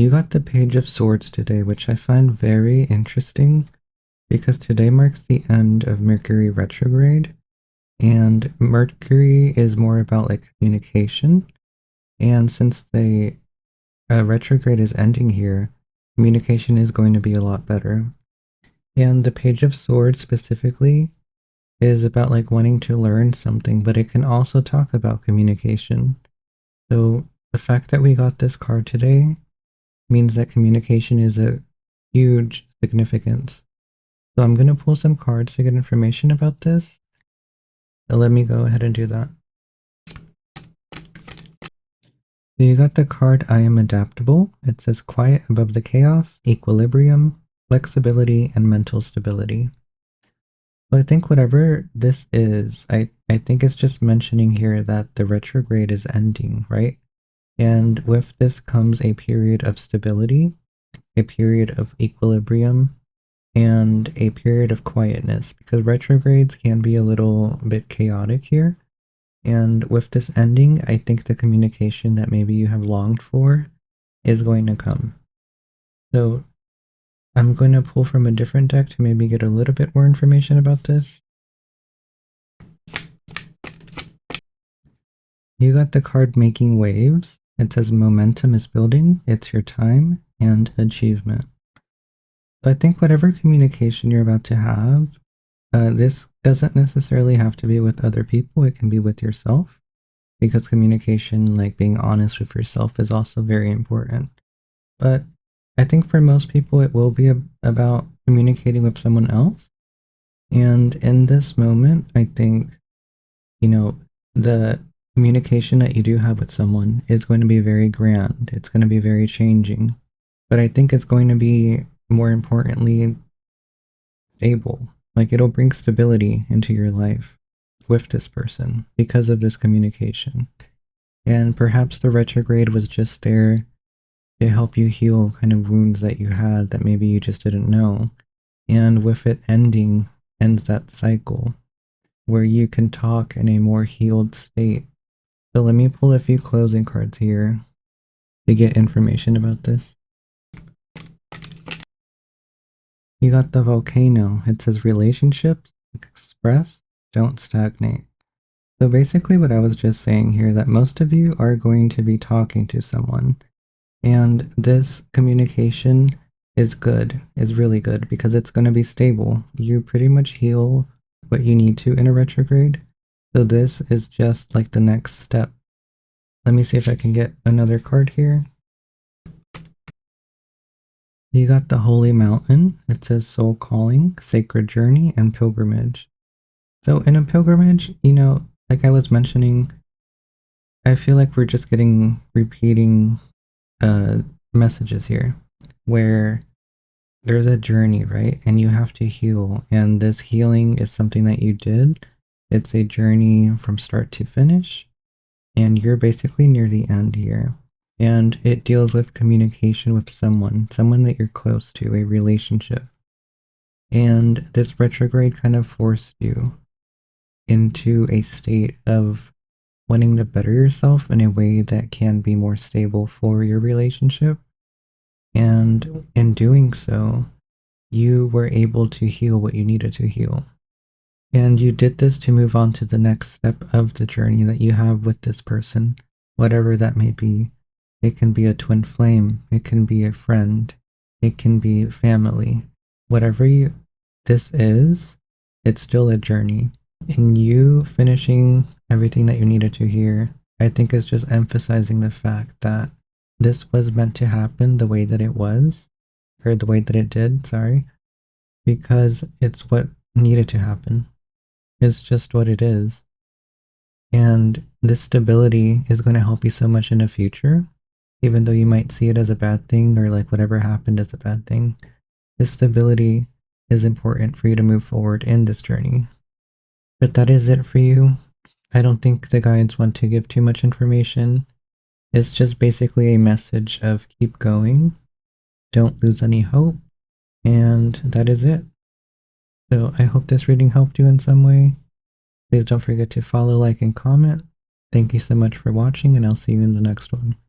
You got the Page of Swords today, which I find very interesting because today marks the end of Mercury retrograde, and Mercury is more about like communication. And since the retrograde is ending here, communication is going to be a lot better. And the Page of Swords specifically is about like wanting to learn something, but it can also talk about communication. So the fact that we got this card today means that communication is a huge significance. So I'm going to pull some cards to get information about this. So let me go ahead and do that. So you got the card I am adaptable. It says quiet above the chaos, equilibrium, flexibility, and mental stability. So I think whatever this is, I think it's just mentioning here that the retrograde is ending, right? And with this comes a period of stability, a period of equilibrium, and a period of quietness, because retrogrades can be a little bit chaotic here. And with this ending, I think the communication that maybe you have longed for is going to come. So I'm going to pull from a different deck to maybe get a little bit more information about this. You got the card Making Waves. It says momentum is building, it's your time, and achievement. So I think whatever communication you're about to have, this doesn't necessarily have to be with other people, it can be with yourself, because communication, like being honest with yourself, is also very important. But I think for most people, it will be about communicating with someone else. And in this moment, I think, the communication that you do have with someone is going to be very grand. It's going to be very changing. But I think it's going to be, more importantly, stable. Like it'll bring stability into your life with this person because of this communication. And perhaps the retrograde was just there to help you heal kind of wounds that you had that maybe you just didn't know. And with it ending, ends that cycle where you can talk in a more healed state. So let me pull a few closing cards here to get information about this. You got the volcano. It says relationships, express, don't stagnate. So basically what I was just saying here, that most of you are going to be talking to someone. And this communication is good, is really good, because it's going to be stable. You pretty much heal what you need to in a retrograde. So this is just like the next step. Let me see if I can get another card here. You got the Holy Mountain. It says soul calling, sacred journey, and pilgrimage. So in a pilgrimage, like I was mentioning, I feel like we're just getting repeating messages here where there's a journey, right? And you have to heal. And this healing is something that you did. It's a journey from start to finish. And you're basically near the end here. And it deals with communication with someone that you're close to, a relationship. And this retrograde kind of forced you into a state of wanting to better yourself in a way that can be more stable for your relationship. And in doing so, you were able to heal what you needed to heal. And you did this to move on to the next step of the journey that you have with this person, whatever that may be. It can be a twin flame, it can be a friend, it can be family. Whatever this is, it's still a journey. And you finishing everything that you needed to here, I think is just emphasizing the fact that this was meant to happen the way that it was, or the way that it did, sorry, because it's what needed to happen. It's just what it is. And this stability is going to help you so much in the future, even though you might see it as a bad thing or like whatever happened is a bad thing. This stability is important for you to move forward in this journey. But that is it for you. I don't think the guides want to give too much information. It's just basically a message of keep going, don't lose any hope, and that is it. So I hope this reading helped you in some way. Please don't forget to follow, like, and comment. Thank you so much for watching, and I'll see you in the next one.